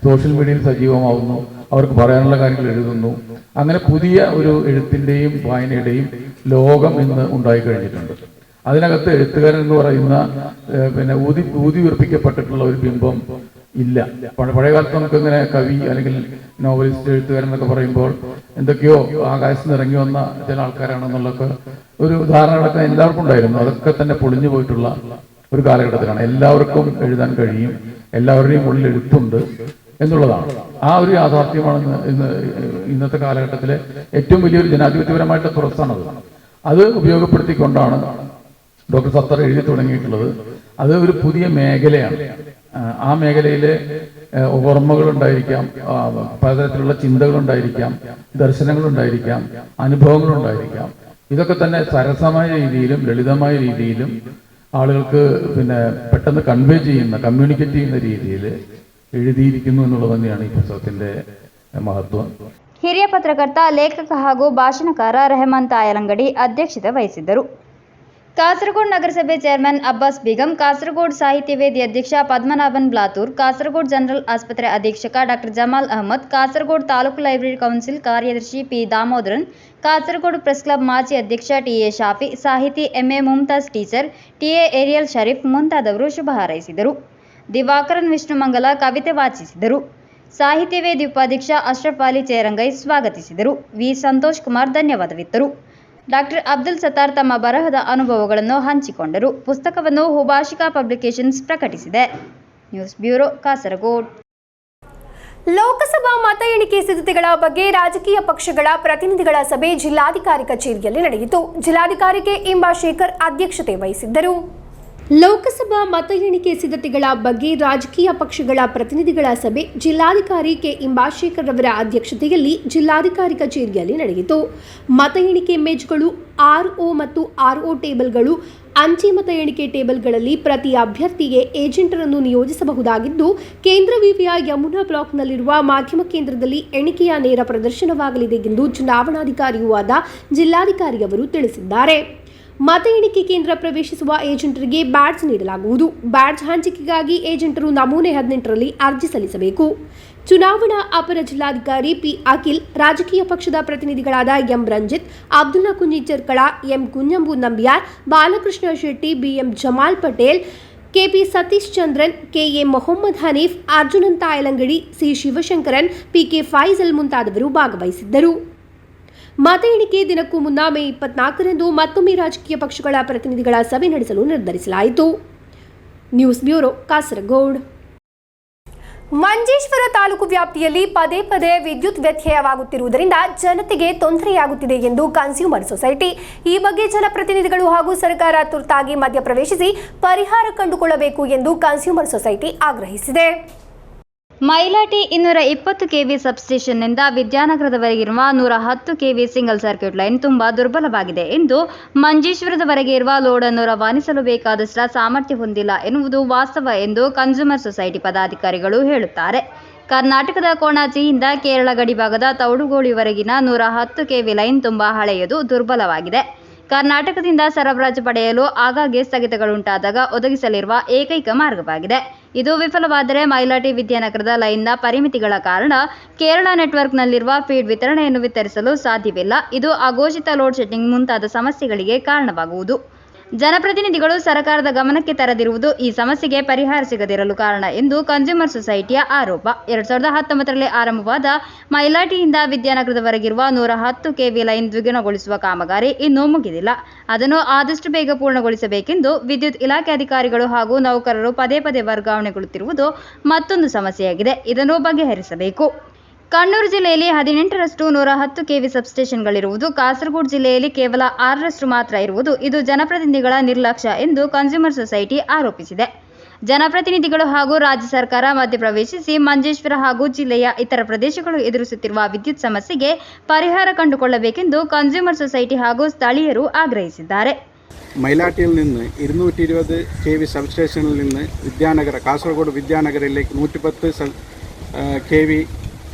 സോഷ്യൽ മീഡിയയിൽ സജീവമാവുന്നു. അവർക്ക് പറയാനുള്ള കാര്യങ്ങൾ എഴുതുന്നു. അങ്ങനെ പുതിയ ഒരു എഴുത്തിന്റെയും വായനയുടെയും ലോകം ഇന്ന് ഉണ്ടായി കഴിഞ്ഞിട്ടുണ്ട്. അതിനകത്ത് എഴുത്തുകാരൻ എന്ന് പറയുന്ന ഊതി വീർപ്പിക്കപ്പെട്ടിട്ടുള്ള ഒരു ബിംബം ഇല്ല. പഴയ കാലത്ത് നമുക്ക് ഇങ്ങനെ കവി അല്ലെങ്കിൽ നോവലിസ്റ്റ്, എഴുത്തുകാരൻ എന്നൊക്കെ പറയുമ്പോൾ എന്തൊക്കെയോ ആകാശത്ത് നിന്ന് ഇറങ്ങി വന്ന ചില ആൾക്കാരാണെന്നുള്ളൊക്കെ ഒരു ധാരണകളൊക്കെ എല്ലാവർക്കും ഉണ്ടായിരുന്നു. അതൊക്കെ തന്നെ പൊളിഞ്ഞു പോയിട്ടുള്ള ഒരു കാലഘട്ടത്തിലാണ്. എല്ലാവർക്കും എഴുതാൻ കഴിയും, എല്ലാവരുടെയും ഉള്ളിൽ എഴുത്തുണ്ട് എന്നുള്ളതാണ്. ആ ഒരു യാഥാർത്ഥ്യമാണ് ഇന്നത്തെ കാലഘട്ടത്തിലെ ഏറ്റവും വലിയൊരു ജനാധിപത്യപരമായിട്ടുള്ള തുറസ്സാണത്. അത് ഉപയോഗപ്പെടുത്തിക്കൊണ്ടാണ് ഡോക്ടർ സത്തർ എഴുതി തുടങ്ങിയിട്ടുള്ളത്. അത് ഒരു പുതിയ മേഖലയാണ്. ആ മേഖലയിൽ ഓർമ്മകളുണ്ടായിരിക്കാം, പലതരത്തിലുള്ള ചിന്തകളുണ്ടായിരിക്കാം, ദർശനങ്ങളുണ്ടായിരിക്കാം, അനുഭവങ്ങളുണ്ടായിരിക്കാം. ഇതൊക്കെ തന്നെ സരസമായ രീതിയിലും ലളിതമായ രീതിയിലും ആളുകൾക്ക് പെട്ടെന്ന് കൺവേ ചെയ്യുന്ന, കമ്മ്യൂണിക്കേറ്റ് ചെയ്യുന്ന രീതിയിൽ എഴുതിയിരിക്കുന്നു എന്നുള്ളത് തന്നെയാണ് ഈ പുസ്തകത്തിന്റെ മഹത്വം. ಹಿರಿಯ ಪತ್ರಕರ್ತ, ಲೇಖಕ ಹಾಗೂ ಭಾಷಣಕಾರ ರೆಹಮಾನ್ ತಾಯಲಂಗಡಿ ಅಧ್ಯಕ್ಷತೆ ವಹಿಸಿದ್ದರು. ಕಾಸರಗೋಡು ನಗರಸಭೆ ಚೇರ್ಮನ್ ಅಬ್ಬಾಸ್ ಬೇಗಂ, ಕಾಸರಗೋಡು ಸಾಹಿತ್ಯ ವೇದಿ ಅಧ್ಯಕ್ಷ ಪದ್ಮನಾಭನ್ ಬ್ಲಾತೂರ್, ಕಾಸರಗೋಡು ಜನರಲ್ ಆಸ್ಪತ್ರೆ ಅಧೀಕ್ಷಕ doctor Jamal Ahmed, Kasaragod taluk library council ಕಾರ್ಯದರ್ಶಿ P Damodaran, Kasaragod press club ಮಾಜಿ ಅಧ್ಯಕ್ಷ ಟಿ.ಎ. ಶಾಫಿ, ಸಾಹಿತಿ MA. Mumtaz teacher, TA. Eriyal Sharif ಮುಂತಾದವರು ಶುಭ ಹಾರೈಸಿದರು. ದಿವಾಕರನ್ ವಿಷ್ಣುಮಂಗಲ ಕವಿತೆ ವಾಚಿಸಿದರು. ಸಾಹಿತ್ಯ ವೇದಿ ಉಪಾಧ್ಯಕ್ಷ ಅಶ್ರಫ್ ಅಲಿ ಚೇರಂಗೈ ಸ್ವಾಗತಿಸಿದರು. ವಿ. ಸಂತೋಷ್ ಕುಮಾರ್ ಧನ್ಯವಾದವಿತ್ತರು. ಡಾಕ್ಟರ್ ಅಬ್ದುಲ್ ಸತ್ತಾರ್ ತಮ್ಮ ಬರಹದ ಅನುಭವಗಳನ್ನು ಹಂಚಿಕೊಂಡರು. ಪುಸ್ತಕವನ್ನು ಹುಭಾಷಿಕಾ ಪಬ್ಲಿಕೇಶನ್ಸ್ ಪ್ರಕಟಿಸಿದೆ. News bureau, Kasaragod. ಲೋಕಸಭಾ ಮತ ಎಣಿಕೆ ಸಿದ್ಧತೆಗಳ ಬಗ್ಗೆ ರಾಜಕೀಯ ಪಕ್ಷಗಳ ಪ್ರತಿನಿಧಿಗಳ ಸಭೆ ಜಿಲ್ಲಾಧಿಕಾರಿ ಕಚೇರಿಯಲ್ಲಿ ನಡೆಯಿತು. ಜಿಲ್ಲಾಧಿಕಾರಿ ಕೆ. ಇಂಬಾಶೇಖರ್ ಅಧ್ಯಕ್ಷತೆ ವಹಿಸಿದ್ದರು. ಲೋಕಸಭಾ ಮತ ಎಣಿಕೆ ಸಿದ್ಧತೆಗಳ ಬಗ್ಗೆ ರಾಜಕೀಯ ಪಕ್ಷಗಳ ಪ್ರತಿನಿಧಿಗಳ ಸಭೆ ಜಿಲ್ಲಾಧಿಕಾರಿ ಕೆ. ಇಂಬಾಶೇಖರ್ ಅವರ ಅಧ್ಯಕ್ಷತೆಯಲ್ಲಿ ಜಿಲ್ಲಾಧಿಕಾರಿ ಕಚೇರಿಯಲ್ಲಿ ನಡೆಯಿತು. ಮತ ಎಣಿಕೆ ಮೇಜ್ಗಳು, ಆರ್ಒ ಮತ್ತು ಆರ್ಒ ಟೇಬಲ್ಗಳು, ಅಂಚೆ ಮತ ಎಣಿಕೆ ಟೇಬಲ್ಗಳಲ್ಲಿ ಪ್ರತಿ ಅಭ್ಯರ್ಥಿಗೆ ಏಜೆಂಟರನ್ನು ನಿಯೋಜಿಸಬಹುದಾಗಿದ್ದು, ಕೇಂದ್ರ ವಿವಿಯ ಯಮುನಾ ಬ್ಲಾಕ್ನಲ್ಲಿರುವ ಮಾಧ್ಯಮ ಕೇಂದ್ರದಲ್ಲಿ ಎಣಿಕೆಯ ನೇರ ಪ್ರದರ್ಶನವಾಗಲಿದೆ ಎಂದು ಚುನಾವಣಾಧಿಕಾರಿಯೂ ಆದ ಜಿಲ್ಲಾಧಿಕಾರಿಯವರು ತಿಳಿಸಿದ್ದಾರೆ. ಮತ ಎಣಿಕೆ ಕೇಂದ್ರ ಪ್ರವೇಶಿಸುವ ಏಜೆಂಟರಿಗೆ ಬ್ಯಾಡ್ಜ್ ನೀಡಲಾಗುವುದು. ಬ್ಯಾಡ್ಜ್ ಹಂಚಿಕೆಗಾಗಿ ಏಜೆಂಟರು ನಮೂನೆ 18ರಲ್ಲಿ ಅರ್ಜಿ ಸಲ್ಲಿಸಬೇಕು. ಚುನಾವಣಾ ಅಪರ ಜಿಲ್ಲಾಧಿಕಾರಿ ಪಿ. ಅಖಿಲ್, ರಾಜಕೀಯ ಪಕ್ಷದ ಪ್ರತಿನಿಧಿಗಳಾದ M. Ranjith, Abdulla Kunhi Cherkala, M. Kunhambu Nambiar, Balakrishna Shetty, B. M. Jamal Patel, KP Satish Chandran, KA. Mohammed Haneef, Arjunan Thayalangadi, C. Shivashankaran, PK Faizal ಮುಂತಾದವರು ಭಾಗವಹಿಸಿದ್ದರು. ಮತ ಎಣಿಕೆ ದಿನಕ್ಕೂ ಮುನ್ನ ಮೇ 24ರಂದು ಮತ್ತೊಮ್ಮೆ ರಾಜಕೀಯ ಪಕ್ಷಗಳ ಪ್ರತಿನಿಧಿಗಳ ಸಭೆ ನಡೆಸಲು ನಿರ್ಧರಿಸಲಾಯಿತು. News bureau, Kasaragod. ಮಂಜೇಶ್ವರ ತಾಲೂಕು ವ್ಯಾಪ್ತಿಯಲ್ಲಿ ಪದೇ ಪದೇ ವಿದ್ಯುತ್ ವ್ಯತ್ಯಯವಾಗುತ್ತಿರುವುದರಿಂದ ಜನತೆಗೆ ತೊಂದರೆಯಾಗುತ್ತಿದೆ ಎಂದು ಕನ್ಸ್ಯೂಮರ್ ಸೊಸೈಟಿ. ಈ ಬಗ್ಗೆ ಜನಪ್ರತಿನಿಧಿಗಳು ಹಾಗೂ ಸರ್ಕಾರ ತುರ್ತಾಗಿ ಮಧ್ಯಪ್ರವೇಶಿಸಿ ಪರಿಹಾರ ಕಂಡುಕೊಳ್ಳಬೇಕು ಎಂದು ಕನ್ಸ್ಯೂಮರ್ ಸೊಸೈಟಿ ಆಗ್ರಹಿಸಿದೆ. ಮೈಲಾಟಿ 220 ಕೆವಿ ಸಬ್ಸ್ಟೇಷನ್ನಿಂದ ವಿದ್ಯಾನಗರದವರೆಗಿರುವ 110 ಕೆವಿ ಸಿಂಗಲ್ ಸರ್ಕ್ಯೂಟ್ ಲೈನ್ ತುಂಬಾ ದುರ್ಬಲವಾಗಿದೆ ಎಂದು ಮಂಜೇಶ್ವರದವರೆಗೆ ಇರುವ ಲೋಡನ್ನು ರವಾನಿಸಲು ಬೇಕಾದಷ್ಟು ಸಾಮರ್ಥ್ಯ ಹೊಂದಿಲ್ಲ ಎನ್ನುವುದು ವಾಸ್ತವ ಎಂದು ಕನ್ಸ್ಯೂಮರ್ ಸೊಸೈಟಿ ಪದಾಧಿಕಾರಿಗಳು ಹೇಳುತ್ತಾರೆ. ಕರ್ನಾಟಕದ ಕೊಣಾಜಿಯಿಂದ ಕೇರಳ ಗಡಿಭಾಗದ ತೌಡುಗೋಳಿವರೆಗಿನ 110 ಕೆವಿ ಲೈನ್ ತುಂಬಾ ಹಳೆಯದು, ದುರ್ಬಲವಾಗಿದೆ. ಕರ್ನಾಟಕದಿಂದ ಸರಬರಾಜು ಪಡೆಯಲು ಆಗಾಗ್ಗೆ ಸ್ಥಗಿತಗಳುಂಟಾದಾಗ ಒದಗಿಸಲಿರುವ ಏಕೈಕ ಮಾರ್ಗವಾಗಿದೆ. ಇದು ವಿಫಲವಾದರೆ ಮೈಲಾಟಿ ವಿದ್ಯಾನಗರದ ಲೈನ್ನ ಪರಿಮಿತಿಗಳ ಕಾರಣ ಕೇರಳ ನೆಟ್ವರ್ಕ್ನಲ್ಲಿರುವ ಫೀಡ್ ವಿತರಣೆಯನ್ನು ವಿತರಿಸಲು ಸಾಧ್ಯವಿಲ್ಲ. ಇದು ಅಘೋಷಿತ ಲೋಡ್ ಶೆಡ್ಡಿಂಗ್ ಮುಂತಾದ ಸಮಸ್ಯೆಗಳಿಗೆ ಕಾರಣವಾಗುವುದು. ಜನಪ್ರತಿನಿಧಿಗಳು ಸರ್ಕಾರದ ಗಮನಕ್ಕೆ ತರದಿರುವುದು ಈ ಸಮಸ್ಯೆಗೆ ಪರಿಹಾರ ಸಿಗದಿರಲು ಕಾರಣ ಎಂದು ಕನ್ಸ್ಯೂಮರ್ ಸೊಸೈಟಿಯ ಆರೋಪ. 2019ರಲ್ಲಿ ಆರಂಭವಾದ ಮೈಲಾಟಿಯಿಂದ ವಿದ್ಯಾನಗರದವರೆಗಿರುವ 110 ಕೆವಿ ಲೈನ್ ದ್ವಿಗುಣಗೊಳಿಸುವ ಕಾಮಗಾರಿ ಇನ್ನೂ ಮುಗಿದಿಲ್ಲ. ಅದನ್ನು ಆದಷ್ಟು ಬೇಗ ಪೂರ್ಣಗೊಳಿಸಬೇಕೆಂದು ವಿದ್ಯುತ್ ಇಲಾಖೆ ಅಧಿಕಾರಿಗಳು ಹಾಗೂ ನೌಕರರು ಪದೇ ಪದೇ ವರ್ಗಾವಣೆಗೊಳ್ಳುತ್ತಿರುವುದು ಮತ್ತೊಂದು ಸಮಸ್ಯೆಯಾಗಿದೆ. ಇದನ್ನು ಬಗೆಹರಿಸಬೇಕು. ಕಣ್ಣೂರು ಜಿಲ್ಲೆಯಲ್ಲಿ 18ರಷ್ಟು 110 ಕೆವಿ ಸಬ್ಸ್ಟೇಷನ್ಗಳಿರುವುದು, ಕಾಸರಗೋಡು ಜಿಲ್ಲೆಯಲ್ಲಿ ಕೇವಲ 6ರಷ್ಟು ಮಾತ್ರ ಇರುವುದು ಇದು ಜನಪ್ರತಿನಿಧಿಗಳ ನಿರ್ಲಕ್ಷ್ಯ ಎಂದು ಕನ್ಸ್ಯೂಮರ್ ಸೊಸೈಟಿ ಆರೋಪಿಸಿದೆ. ಜನಪ್ರತಿನಿಧಿಗಳು ಹಾಗೂ ರಾಜ್ಯ ಸರ್ಕಾರ ಮಧ್ಯಪ್ರವೇಶಿಸಿ ಮಂಜೇಶ್ವರ ಹಾಗೂ ಜಿಲ್ಲೆಯ ಇತರ ಪ್ರದೇಶಗಳು ಎದುರಿಸುತ್ತಿರುವ ವಿದ್ಯುತ್ ಸಮಸ್ಯೆಗೆ ಪರಿಹಾರ ಕಂಡುಕೊಳ್ಳಬೇಕೆಂದು ಕನ್ಸ್ಯೂಮರ್ ಸೊಸೈಟಿ ಹಾಗೂ ಸ್ಥಳೀಯರು ಆಗ್ರಹಿಸಿದ್ದಾರೆ. മൈലാട്ടിയിൽ നിന്ന് 220 കെ വി സബ്സ്റ്റേഷനിൽ നിന്ന് കാസർഗോഡ് വിദ്യാനഗറിലേക്ക് 110 കെ വി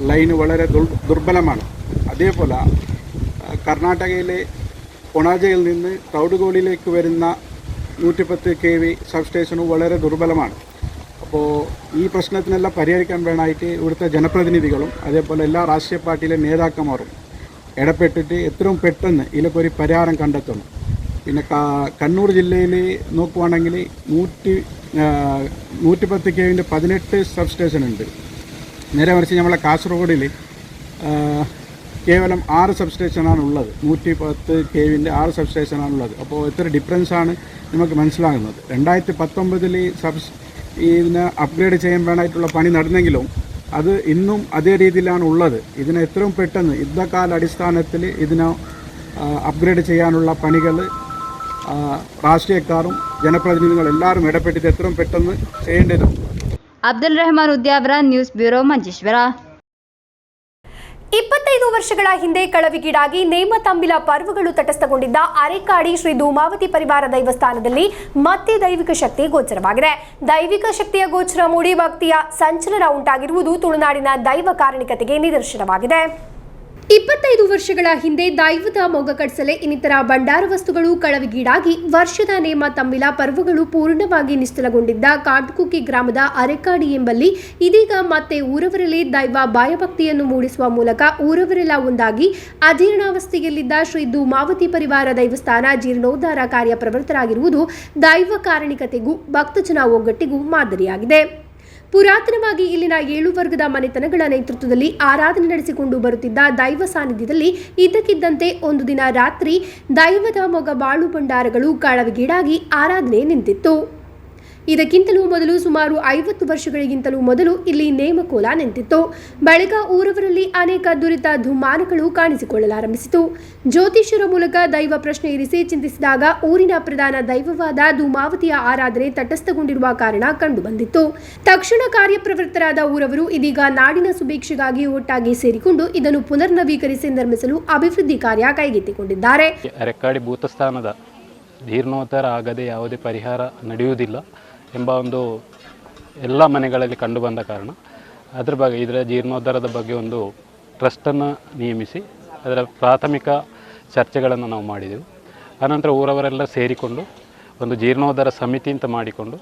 ലൈന് വളരെ ദുർബലമാണ്. അതേപോലെ കർണാടകയിലെ കൊണാജയിൽ നിന്ന് തൗടുകോടിലേക്ക് വരുന്ന 110 കെ വി സബ്സ്റ്റേഷനും വളരെ ദുർബലമാണ്. അപ്പോൾ ഈ പ്രശ്നത്തിനെല്ലാം പരിഹരിക്കാൻ വേണമായിട്ട് ഇവിടുത്തെ ജനപ്രതിനിധികളും അതേപോലെ എല്ലാ രാഷ്ട്രീയ പാർട്ടിയിലെ നേതാക്കന്മാരും ഇടപെട്ടിട്ട് എത്രയും പെട്ടെന്ന് ഇതിലൊരു പരിഹാരം കണ്ടെത്തണം. പിന്നെ കണ്ണൂർ ജില്ലയിൽ നോക്കുവാണെങ്കിൽ 110 കെ വിൻ്റെ 18 സബ്സ്റ്റേഷൻ ഉണ്ട്. നേരെ മറിച്ച് നമ്മളെ കാസർഗോഡിൽ കേവലം 6 സബ്സ്റ്റേഷനാണുള്ളത്. 110 കെ വിൻ്റെ 6 സബ്സ്റ്റേഷനാണുള്ളത്. അപ്പോൾ എത്ര ഡിഫറൻസാണ് നമുക്ക് മനസ്സിലാകുന്നത്. 2019 ഇതിനെ അപ്ഗ്രേഡ് ചെയ്യാൻ വേണമായിട്ടുള്ള പണി നടന്നെങ്കിലും അത് ഇന്നും അതേ രീതിയിലാണ് ഉള്ളത്. ഇതിനെ എത്രയും പെട്ടെന്ന് യുദ്ധകാല അടിസ്ഥാനത്തിൽ ഇതിനെ അപ്ഗ്രേഡ് ചെയ്യാനുള്ള പണികൾ രാഷ്ട്രീയക്കാരും ജനപ്രതിനിധികളും എല്ലാവരും ഇടപെട്ടിട്ട് എത്രയും പെട്ടെന്ന് ചെയ്യേണ്ടതും. Abdul Rehman Udyavara, news bureau, Manjeshwar. 25 ವರ್ಷಗಳ ಹಿಂದೆ ಕಳವಿಗೀಡಾಗಿ ನೇಮತಂಬಿಲ ಪರ್ವಗಳು ತಟಸ್ಥಗೊಂಡಿದ್ದ ಅರೆಕಾಡಿ ಶ್ರೀ ಧೂಮಾವತಿ ಪರಿವಾರ ದೈವಸ್ಥಾನದಲ್ಲಿ ಮತ್ತೆ ದೈವಿಕ ಶಕ್ತಿ ಗೋಚರವಾಗಿದೆ. ದೈವಿಕ ಶಕ್ತಿಯ ಗೋಚರ ಮೂಡಿ ಭಕ್ತಿಯ ಸಂಚಲನ ಉಂಟಾಗಿರುವುದು ತುಳುನಾಡಿನ ದೈವ ಕಾರಣಿಕತೆಗೆ ನಿದರ್ಶನವಾಗಿದೆ. 25 ವರ್ಷಗಳ ಹಿಂದೆ ದೈವದ ಮೊಗ ಕಟ್ಸಲೆ ಇನ್ನಿತರ ಭಂಡಾರ ವಸ್ತುಗಳು ಕಳವಿಗೀಡಾಗಿ ವರ್ಷದ ನೇಮ ತಂಬಿಲ ಪರ್ವಗಳು ಪೂರ್ಣವಾಗಿ ನಿಶ್ಚಲಗೊಂಡಿದ್ದ ಕಾಟ್ಕುಕಿ ಗ್ರಾಮದ ಅರೆಕಾಡಿ ಎಂಬಲ್ಲಿ ಇದೀಗ ಮತ್ತೆ ಊರವರಲ್ಲಿ ದೈವ ಭಯಭಕ್ತಿಯನ್ನು ಮೂಡಿಸುವ ಮೂಲಕ ಊರವರೆಲ್ಲ ಒಂದಾಗಿ ಅಜೀರ್ಣಾವಸ್ಥೆಯಲ್ಲಿದ್ದ ಶ್ರೀ ಧೂಮಾವತಿ ಪರಿವಾರ ದೈವಸ್ಥಾನ ಜೀರ್ಣೋದ್ಧಾರ ಕಾರ್ಯ ಪ್ರವೃತ್ತರಾಗಿರುವುದು ದೈವ ಕಾರಣಿಕತೆಗೂ ಭಕ್ತಜನ ಒಗ್ಗಟ್ಟಿಗೂ ಮಾದರಿಯಾಗಿದೆ. ಪುರಾತನವಾಗಿ ಇಲ್ಲಿನ 7 ವರ್ಗದ ಮನೆತನಗಳ ನೇತೃತ್ವದಲ್ಲಿ ಆರಾಧನೆ ನಡೆಸಿಕೊಂಡು ಬರುತ್ತಿದ್ದ ದೈವ ಸಾನ್ನಿಧ್ಯದಲ್ಲಿ ಇದ್ದಕ್ಕಿದ್ದಂತೆ ಒಂದು ದಿನ ರಾತ್ರಿ ದೈವದ ಮೊಗ ಬಾಳು ಭಂಡಾರಗಳು ಕಳವಿಗೀಡಾಗಿ ಆರಾಧನೆ ನಿಂತಿತ್ತು. ಇದಕ್ಕಿಂತಲೂ ಮೊದಲು ಸುಮಾರು 50 ವರ್ಷಗಳಿಗಿಂತಲೂ ಮೊದಲು ಇಲ್ಲಿ ನೇಮಕೋಲ ನಿಂತಿತ್ತು. ಬಳಿಕ ಊರವರಲ್ಲಿ ಅನೇಕ ದುರಿತ ದುಮ್ಮಾನಗಳು ಕಾಣಿಸಿಕೊಳ್ಳಲಾರಂಭಿಸಿತು. ಜ್ಯೋತಿಷ್ಯರ ಮೂಲಕ ದೈವ ಪ್ರಶ್ನೆ ಇರಿಸಿ ಚಿಂತಿಸಿದಾಗ ಊರಿನ ಪ್ರಧಾನ ದೈವವಾದ ಧೂಮಾವತಿಯ ಆರಾಧನೆ ತಟಸ್ಥಗೊಂಡಿರುವ ಕಾರಣ ಕಂಡುಬಂದಿತ್ತು. ತಕ್ಷಣ ಕಾರ್ಯಪ್ರವೃತ್ತರಾದ ಊರವರು ಇದೀಗ ನಾಡಿನ ಸುಭಿಕ್ಷೆಗಾಗಿ ಒಟ್ಟಾಗಿ ಸೇರಿಕೊಂಡು ಇದನ್ನು ಪುನರ್ ನವೀಕರಿಸಿ ನಿರ್ಮಿಸಲು ಅಭಿವೃದ್ಧಿ ಕಾರ್ಯ ಕೈಗೆತ್ತಿಕೊಂಡಿದ್ದಾರೆ. ಅರೆಕಾಡಿ ಭೂತಸ್ಥಾನದ ಜೀರ್ಣೋದ್ಧಾರ ಆಗದೆ ಯಾವುದೇ ಪರಿಹಾರ ನಡೆಯುವುದಿಲ್ಲ ಎಂಬ ಒಂದು ಎಲ್ಲ ಮನೆಗಳಲ್ಲಿ ಕಂಡುಬಂದ ಕಾರಣ ಇದರ ಜೀರ್ಣೋದ್ಧಾರದ ಬಗ್ಗೆ ಒಂದು ಟ್ರಸ್ಟನ್ನು ನೇಮಿಸಿ ಅದರ ಪ್ರಾಥಮಿಕ ಚರ್ಚೆಗಳನ್ನು ನಾವು ಮಾಡಿದೆವು. ಆನಂತರ ಊರವರೆಲ್ಲ ಸೇರಿಕೊಂಡು ಒಂದು ಜೀರ್ಣೋದ್ಧಾರ ಸಮಿತಿ ಅಂತ ಮಾಡಿಕೊಂಡು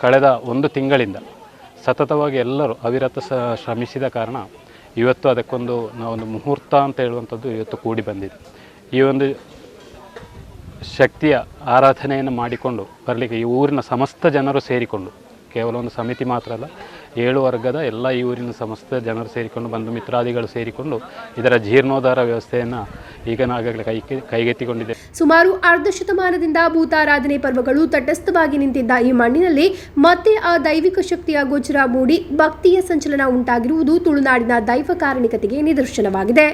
ಕಳೆದ 1 ತಿಂಗಳಿಂದ ಸತತವಾಗಿ ಎಲ್ಲರೂ ಅವಿರತ ಶ್ರಮಿಸಿದ ಕಾರಣ ಇವತ್ತು ಅದಕ್ಕೊಂದು ನಾವೊಂದು ಮುಹೂರ್ತ ಅಂತ ಹೇಳುವಂಥದ್ದು ಇವತ್ತು ಕೂಡಿ ಬಂದಿದೆ. ಈ ಒಂದು ಶಕ್ತಿಯ ಆರಾಧನೆಯನ್ನು ಮಾಡಿಕೊಂಡು ಬರಲಿಕ್ಕೆ ಈ ಊರಿನ ಸಮಸ್ತ ಜನರು ಸೇರಿಕೊಂಡು, ಕೇವಲ ಒಂದು ಸಮಿತಿ ಮಾತ್ರ ಅಲ್ಲ, 7 ವರ್ಗದ ಎಲ್ಲ ಈ ಊರಿನ ಸಮಸ್ತ ಜನರು ಸೇರಿಕೊಂಡು, ಬಂಧು ಮಿತ್ರಾದಿಗಳು ಸೇರಿಕೊಂಡು ಇದರ ಜೀರ್ಣೋದ್ಧಾರ ವ್ಯವಸ್ಥೆಯನ್ನು ಈಗನಾಗಲೇ ಕೈಗೆತ್ತಿಕೊಂಡಿದೆ. ಸುಮಾರು ಅರ್ಧ ಶತಮಾನದಿಂದ ಭೂತಾರಾಧನೆ ಪರ್ವಗಳು ತಟಸ್ಥವಾಗಿ ನಿಂತಿದ್ದ ಈ ಮಣ್ಣಿನಲ್ಲಿ ಮತ್ತೆ ಆ ದೈವಿಕ ಶಕ್ತಿಯ ಗೋಚರ ಮೂಡಿ ಭಕ್ತಿಯ ಸಂಚಲನ ಉಂಟಾಗಿರುವುದು ತುಳುನಾಡಿನ ದೈವ ಕಾರಣಿಕತೆಗೆ ನಿದರ್ಶನವಾಗಿದೆ.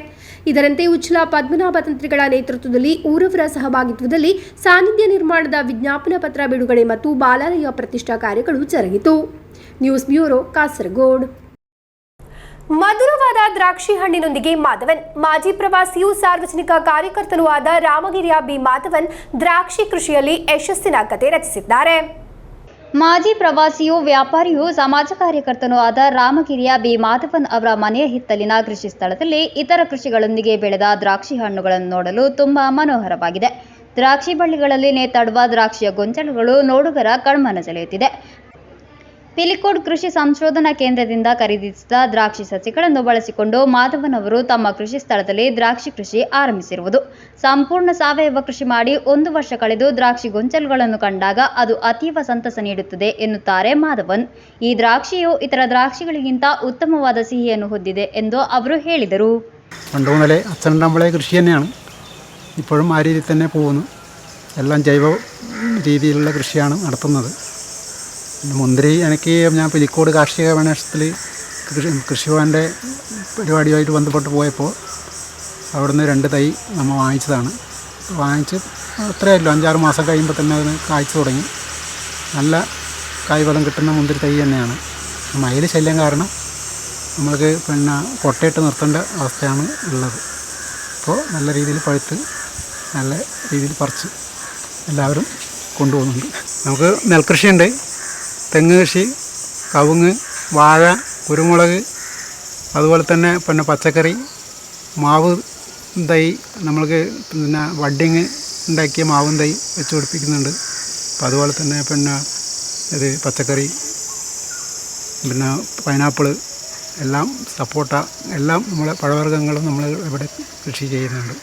ಇದರಂತೆ ಉಚ್ಲ ಪದ್ಮನಾಭ ತಂತ್ರಿಗಳ ನೇತೃತ್ವದಲ್ಲಿ ಊರವರ ಸಹಭಾಗಿತ್ವದಲ್ಲಿ ಸಾನ್ನಿಧ್ಯ ನಿರ್ಮಾಣದ ವಿಜ್ಞಾಪನಾ ಪತ್ರ ಬಿಡುಗಡೆ ಮತ್ತು ಬಾಲಾಲಯ ಪ್ರತಿಷ್ಠಾ ಕಾರ್ಯಗಳು ಜರುಗಿತು. News bureau, Kasaragod. ಮಧುರವಾದ ದ್ರಾಕ್ಷಿ ಹಣ್ಣಿನೊಂದಿಗೆ ಮಾಧವನ್. ಮಾಜಿ ಪ್ರವಾಸಿಯೂ ಸಾರ್ವಜನಿಕ ಕಾರ್ಯಕರ್ತನೂ ಆದ ರಾಮಗಿರಿಯ ಬಿ ಮಾಧವನ್ ದ್ರಾಕ್ಷಿ ಕೃಷಿಯಲ್ಲಿ ಯಶಸ್ಸಿನ ಕತೆ ರಚಿಸಿದ್ದಾರೆ. ಮಾಜಿ ಪ್ರವಾಸಿಯೂ ವ್ಯಾಪಾರಿಯೂ ಸಮಾಜ ಕಾರ್ಯಕರ್ತನೂ ಆದ ರಾಮಗಿರಿಯ ಬಿ ಮಾಧವನ್ ಅವರ ಮನೆಯ ಹಿತ್ತಲಿನ ಕೃಷಿ ಸ್ಥಳದಲ್ಲಿ ಇತರ ಕೃಷಿಗಳೊಂದಿಗೆ ಬೆಳೆದ ದ್ರಾಕ್ಷಿ ಹಣ್ಣುಗಳನ್ನು ನೋಡಲು ತುಂಬಾ ಮನೋಹರವಾಗಿದೆ. ದ್ರಾಕ್ಷಿ ಬಳ್ಳಿಗಳಲ್ಲಿ ನೇತಾಡುವ ದ್ರಾಕ್ಷಿಯ ಗೊಂಚಲುಗಳು ನೋಡುಗರ ಕಣ್ಮನ ಸೆಳೆಯುತ್ತಿದೆ. ಪಿಲಿಕೋಡ್ ಕೃಷಿ ಸಂಶೋಧನಾ ಕೇಂದ್ರದಿಂದ ಖರೀದಿಸಿದ ದ್ರಾಕ್ಷಿ ಸಸಿಗಳನ್ನು ಬಳಸಿಕೊಂಡು ಮಾಧವನ್ ಅವರು ತಮ್ಮ ಕೃಷಿ ಸ್ಥಳದಲ್ಲಿ ದ್ರಾಕ್ಷಿ ಕೃಷಿ ಆರಂಭಿಸಿರುವುದು. ಸಂಪೂರ್ಣ ಸಾವಯವ ಕೃಷಿ ಮಾಡಿ 1 ವರ್ಷ ಕಳೆದು ದ್ರಾಕ್ಷಿ ಗೊಂಚಲುಗಳನ್ನು ಕಂಡಾಗ ಅದು ಅತೀವ ಸಂತಸ ನೀಡುತ್ತದೆ ಎನ್ನುತ್ತಾರೆ ಮಾಧವನ್. ಈ ദ്രാക്ഷിಯು ഇതര ദ്രാക്ഷികളിಗಿಂತ ഉത്തമವಾದ സിഹിಯನ್ನು ಹೊಂದಿದೆ ಎಂದು ಅವರು ಹೇಳಿದರು. പണ്ട് മുതലേ അച്ഛനുണ്ടാകുമ്പോഴേ കൃഷി തന്നെയാണ്, ഇപ്പോഴും ആ രീതിയിൽ തന്നെ പോകുന്നു. എല്ലാം ജൈവ രീതിയിലുള്ള കൃഷിയാണ് നടത്തുന്നത്. മുന്തിരി എനിക്ക് ഞാൻ പിലിക്കോട് കാർഷിക ഗവേഷണത്തിൽ കൃഷിഭവൻ്റെ പരിപാടിയുമായിട്ട് ബന്ധപ്പെട്ട് പോയപ്പോൾ അവിടുന്ന് 2 തൈ നമ്മൾ വാങ്ങിച്ചതാണ്. വാങ്ങിച്ച് അത്രയല്ലോ 5-6 മാസം കഴിയുമ്പോൾ തന്നെ അതിന് കായ്ച്ചു തുടങ്ങി. നല്ല കായ്ഫലം കിട്ടുന്ന മുന്തിരി തൈ തന്നെയാണ്. മയിൽ ശല്യം കാരണം നമ്മൾക്ക് പിന്നെ കൊട്ടയിട്ട് നിർത്തേണ്ട അവസ്ഥയാണ് ഉള്ളത്. അപ്പോൾ നല്ല രീതിയിൽ പഴുത്ത് നല്ല രീതിയിൽ പറിച്ച് എല്ലാവരും കൊണ്ടുപോകുന്നുണ്ട്. നമുക്ക് നെൽകൃഷിയുണ്ട്, തെങ്ങ് കൃഷി, കവുങ്ങ്, വാഴ, കുരുമുളക്, അതുപോലെ തന്നെ പിന്നെ പച്ചക്കറി, മാവ് തൈ, നമ്മൾക്ക് പിന്നെ ബഡ്ഡിങ് ഉണ്ടാക്കിയ മാവും തൈ വെച്ച് പിടിപ്പിക്കുന്നുണ്ട്. അപ്പോൾ അതുപോലെ തന്നെ പിന്നെ ഇത് പച്ചക്കറി, പിന്നെ പൈനാപ്പിള്, എല്ലാം സപ്പോട്ട, എല്ലാം നമ്മളെ പഴവർഗ്ഗങ്ങളും നമ്മൾ ഇവിടെ കൃഷി ചെയ്യുന്നുണ്ട്.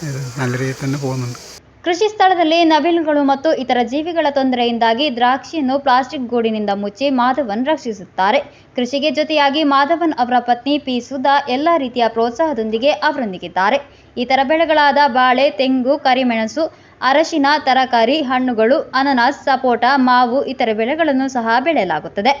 ഇത് നല്ല രീതിയിൽ തന്നെ പോകുന്നുണ്ട്. ಕೃಷಿ ಸ್ಥಳದಲ್ಲಿ ನವಿಲುಗಳು ಮತ್ತು ಇತರ ಜೀವಿಗಳ ತೊಂದರೆಯಿಂದಾಗಿ ದ್ರಾಕ್ಷಿಯನ್ನು ಪ್ಲಾಸ್ಟಿಕ್ ಗೂಡಿನಿಂದ ಮುಚ್ಚಿ ಮಾಧವನ್ ರಕ್ಷಿಸುತ್ತಾರೆ. ಕೃಷಿಗೆ ಜೊತೆಯಾಗಿ ಮಾಧವನ್ ಅವರ ಪತ್ನಿ ಪಿ ಸುಧಾ ಎಲ್ಲ ರೀತಿಯ ಪ್ರೋತ್ಸಾಹದೊಂದಿಗೆ ಅವರೊಂದಿಗಿದ್ದಾರೆ. ಇತರ ಬೆಳೆಗಳಾದ ಬಾಳೆ, ತೆಂಗು, ಕರಿಮೆಣಸು, ಅರಶಿನ, ತರಕಾರಿ, ಹಣ್ಣುಗಳು, ಅನನಾಸ್, ಸಪೋಟ, ಮಾವು ಇತರ ಬೆಳೆಗಳನ್ನು ಸಹ ಬೆಳೆಯಲಾಗುತ್ತದೆ.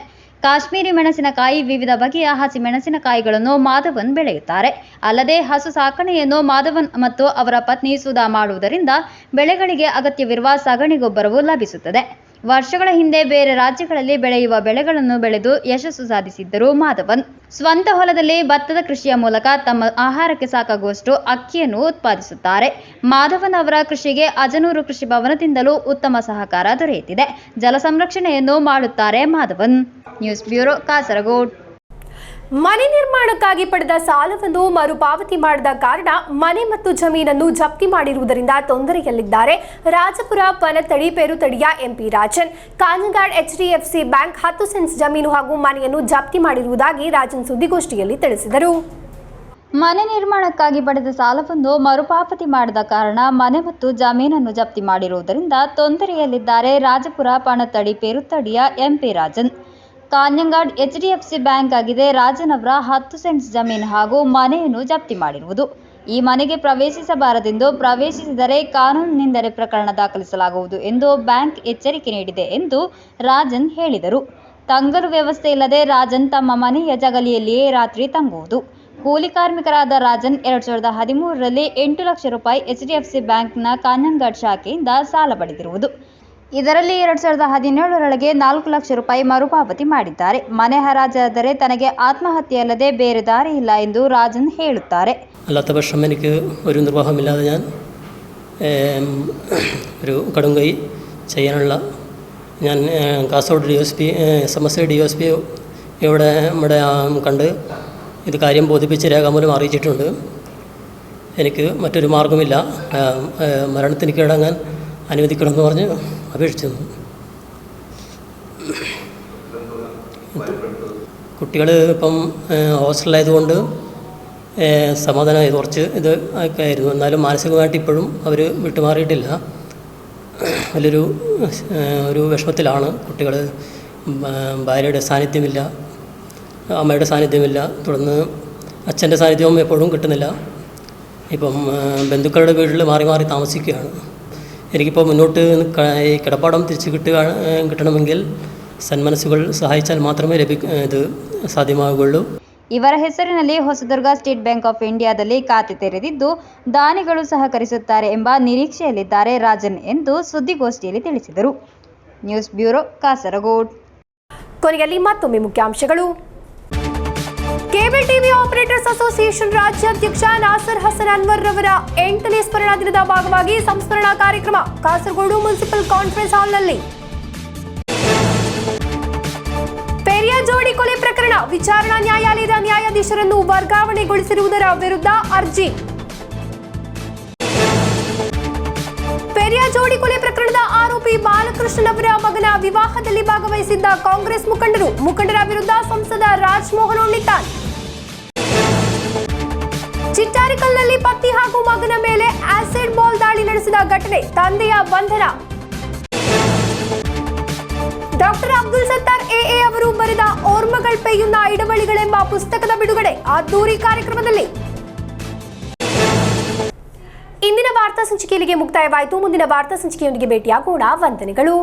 ಕಾಶ್ಮೀರಿ ಮೆಣಸಿನಕಾಯಿ, ವಿವಿಧ ಬಗೆಯ ಹಸಿ ಮೆಣಸಿನಕಾಯಿಗಳನ್ನು ಮಾಧವನ್ ಬೆಳೆಯುತ್ತಾರೆ. ಅಲ್ಲದೆ ಹಸು ಸಾಕಣೆಯನ್ನು ಮಾಧವನ್ ಮತ್ತು ಅವರ ಪತ್ನಿ ಸುಧಾ ಮಾಡುವುದರಿಂದ ಬೆಳೆಗಳಿಗೆ ಅಗತ್ಯವಿರುವ ಸಗಣಿ ಗೊಬ್ಬರವು ಲಭಿಸುತ್ತದೆ. ವರ್ಷಗಳ ಹಿಂದೆ ಬೇರೆ ರಾಜ್ಯಗಳಲ್ಲಿ ಬೆಳೆಯುವ ಬೆಳೆಗಳನ್ನು ಬೆಳೆದು ಯಶಸ್ಸು ಸಾಧಿಸಿದ್ದರು ಮಾಧವನ್. ಸ್ವಂತ ಹೊಲದಲ್ಲಿ ಭತ್ತದ ಕೃಷಿಯ ಮೂಲಕ ತಮ್ಮ ಆಹಾರಕ್ಕೆ ಸಾಕಾಗುವಷ್ಟು ಅಕ್ಕಿಯನ್ನು ಉತ್ಪಾದಿಸುತ್ತಾರೆ. ಮಾಧವನ್ ಅವರ ಕೃಷಿಗೆ ಅಜನೂರು ಕೃಷಿ ಭವನದಿಂದಲೂ ಉತ್ತಮ ಸಹಕಾರ ದೊರೆಯುತ್ತಿದೆ. ಜಲ ಸಂರಕ್ಷಣೆಯನ್ನು ಮಾಡುತ್ತಾರೆ ಮಾಧವನ್. News bureau, Kasaragod. ಮನೆ ನಿರ್ಮಾಣಕ್ಕಾಗಿ ಪಡೆದ ಸಾಲವನ್ನು ಮರುಪಾವತಿ ಮಾಡದ ಕಾರಣ ಮನೆ ಮತ್ತು ಜಮೀನನ್ನು ಜಪ್ತಿ ಮಾಡಿರುವುದರಿಂದ ತೊಂದರೆಯಲ್ಲಿದ್ದಾರೆ ರಾಜಪುರ ಪನತಡಿ ಪೆರುತಡಿಯ MP Rajan. Kanhangad HDFC bank 10 cents ಜಮೀನು ಹಾಗೂ ಮನೆಯನ್ನು ಜಪ್ತಿ ಮಾಡಿರುವುದಾಗಿ ರಾಜನ್ ಸುದ್ದಿಗೋಷ್ಠಿಯಲ್ಲಿ ತಿಳಿಸಿದರು. ಮನೆ ನಿರ್ಮಾಣಕ್ಕಾಗಿ ಪಡೆದ ಸಾಲವನ್ನು ಮರುಪಾವತಿ ಮಾಡದ ಕಾರಣ ಮನೆ ಮತ್ತು ಜಮೀನನ್ನು ಜಪ್ತಿ ಮಾಡಿರುವುದರಿಂದ ತೊಂದರೆಯಲ್ಲಿದ್ದಾರೆ ರಾಜಪುರ ಪಣತಡಿ ಪೆರುತಡಿಯ MP Rajan. Kanhangad HDFC bank ಆಗಿದೆ ರಾಜನ್ ಅವರ 10 ಸೆಂಟ್ಸ್ ಜಮೀನು ಹಾಗೂ ಮನೆಯನ್ನು ಜಪ್ತಿ ಮಾಡಿರುವುದು. ಈ ಮನೆಗೆ ಪ್ರವೇಶಿಸಬಾರದೆಂದು, ಪ್ರವೇಶಿಸಿದರೆ ಕಾನೂನಿನಿಂದಲೇ ಪ್ರಕರಣ ದಾಖಲಿಸಲಾಗುವುದು ಎಂದು ಬ್ಯಾಂಕ್ ಎಚ್ಚರಿಕೆ ನೀಡಿದೆ ಎಂದು ರಾಜನ್ ಹೇಳಿದರು. ತಂಗಲು ವ್ಯವಸ್ಥೆ ಇಲ್ಲದೆ ರಾಜನ್ ತಮ್ಮ ಮನೆಯ ಜಗಲಿಯಲ್ಲಿಯೇ ರಾತ್ರಿ ತಂಗುವುದು. ಕೂಲಿ ಕಾರ್ಮಿಕರಾದ ರಾಜನ್ 2013ರಲ್ಲಿ 8 ಲಕ್ಷ ರೂಪಾಯಿ HDFC ಬ್ಯಾಂಕ್ನ ಕಾಂಜಂಗಾಡ್ ಶಾಖೆಯಿಂದ ಸಾಲ ಪಡೆದಿರುವುದು. ಇದರಲ್ಲಿ 2017ರೊಳಗೆ 4 ಲಕ್ಷ ರೂಪಾಯಿ മറുപാവತಿ ಮಾಡಿದ್ದಾರೆ. മನೆ ഹരാജാದರೆ തനിಗೆ ആത്മഹത്യയല്ലാതെ ಬೇರೆ ದಾರಿ ಇಲ್ಲ ಎಂದು രാജൻ ಹೇಳುತ್ತಾರೆ. അല്ലാത്ത പക്ഷം എനിക്ക് ഒരു നിർവാഹമില്ലാതെ ഞാൻ ഒരു കടുംകൈ ചെയ്യാനുള്ള ഞാൻ കാസർഗോഡ് DSP SMSA DSP ഇവിടെ നമ്മുടെ കണ്ട് ഇത് കാര്യം ബോധിപ്പിച്ച് രേഖാമൂലം അറിയിച്ചിട്ടുണ്ട്. എനിക്ക് മറ്റൊരു മാർഗമില്ല, മരണത്തിന് കീഴടങ്ങാൻ അനുവദിക്കണമെന്ന് പറഞ്ഞ് അപേക്ഷിച്ചിരുന്നു. കുട്ടികൾ ഇപ്പം ഹോസ്റ്റലിലായതുകൊണ്ട് സമാധാനമായി കുറച്ച് ഇത് ഒക്കെ ആയിരുന്നു. എന്നാലും മാനസികമായിട്ട് ഇപ്പോഴും അവർ വിട്ടുമാറിയിട്ടില്ല. ഒരു വിഷമത്തിലാണ് കുട്ടികൾ. ഭാര്യയുടെ സാന്നിധ്യമില്ല, അമ്മയുടെ സാന്നിധ്യമില്ല, തുടർന്ന് അച്ഛൻ്റെ സാന്നിധ്യവും എപ്പോഴും കിട്ടുന്നില്ല. ഇപ്പം ബന്ധുക്കളുടെ വീട്ടിൽ മാറി മാറി താമസിക്കുകയാണ്. എനിക്കിപ്പോൾ മുന്നോട്ട് ഈ കിടപ്പാടം തിരിച്ച് കിട്ടണമെങ്കിൽ സന്മനസ്സുകൾ സഹായിച്ചാൽ മാത്രമേ ഇത് സാധ്യമാവുകയുള്ളൂ. ಇವರ ಹೆಸರಿನಲ್ಲಿ ಹೊಸದುರ್ಗ ಸ್ಟೇಟ್ ಬ್ಯಾಂಕ್ ಆಫ್ ಇಂಡಿಯಾದಲ್ಲಿ ಖಾತೆ ತೆರೆದಿದ್ದು ದಾನಿಗಳು ಸಹಕರಿಸುತ್ತಾರೆ ಎಂಬ ನಿರೀಕ್ಷೆಯಲ್ಲಿದ್ದಾರೆ ರಾಜನ್ ಎಂದು ಸುದ್ದಿಗೋಷ್ಠಿಯಲ್ಲಿ ತಿಳಿಸಿದರು. News bureau, Kasaragod. ಕೊನೆಯಲ್ಲಿ ಮತ್ತೊಮ್ಮೆ ಮುಖ್ಯಾಂಶಗಳು. ಕೇಬಲ್ ಟಿವಿ ಆಪರೇಟರ್ಸ್ ಅಸೋಸಿಯೇಷನ್ ರಾಜ್ಯಾಧ್ಯಕ್ಷ ನಾಸರ್ ಹಸನ್ ಅನ್ವರ್ ರವರ 8ನೇ ಸ್ಮರಣಾ ದಿನದ ಭಾಗವಾಗಿ ಸಂಸ್ಮರಣಾ ಕಾರ್ಯಕ್ರಮ ಕಾಸರಗೋಡು ಮುನ್ಸಿಪಲ್ ಕಾನ್ಫರೆನ್ಸ್ ಹಾಲ್ನಲ್ಲಿ. ಪೆರಿಯ ಜೋಡಿ ಕೊಲೆ ಪ್ರಕರಣ ವಿಚಾರಣಾ ನ್ಯಾಯಾಲಯದ ನ್ಯಾಯಾಧೀಶರನ್ನು ವರ್ಗಾವಣೆಗೊಳಿಸಿರುವುದರ ವಿರುದ್ಧ ಅರ್ಜಿ. ಪೆರಿಯ ಜೋಡಿ ಕೊಲೆ ಪ್ರಕರಣದ ಆರೋಪಿ ಪಿ ಬಾಲಕೃಷ್ಣನ್ ಅವರ ಮಗನ ವಿವಾಹದಲ್ಲಿ ಭಾಗವಹಿಸಿದ್ದ ಕಾಂಗ್ರೆಸ್ ಮುಖಂಡರ ವಿರುದ್ಧ ಸಂಸದ ರಾಜಮೋಹನ್ ಉಣ್ಣಿತಾನ್. ಚಿಟ್ಟಾರಿಕಲ್ನಲ್ಲಿ ಪತಿ ಹಾಗೂ ಮಗನ ಮೇಲೆ ಆಸಿಡ್ ಬಾಲ್ ದಾಳಿ ನಡೆಸಿದ ಘಟನೆ, ತಂದೆಯ ಬಂಧನ. ಡಾಕ್ಟರ್ ಅಬ್ದುಲ್ ಸತ್ತಾರ್ ಎಎ ಅವರು ಬರೆದ ಓರ್ಮಗಳ್ ಪೆಯ್ಯುನ್ನ ಇಡವಳಿಗಳೆಂಬ ಪುಸ್ತಕದ ಬಿಡುಗಡೆ ಅದ್ದೂರಿ ಕಾರ್ಯಕ್ರಮದಲ್ಲಿ. ಇಂದಿನ ವಾರ್ತಾ ಸಂಚಿಕೆಯಲ್ಲಿಗೆ ಮುಕ್ತಾಯವಾಯಿತು. ಮುಂದಿನ ವಾರ್ತಾ ಸಂಚಿಕೆಯೊಂದಿಗೆ ಭೇಟಿಯಾಗೋಣ. ವಂದನೆಗಳು.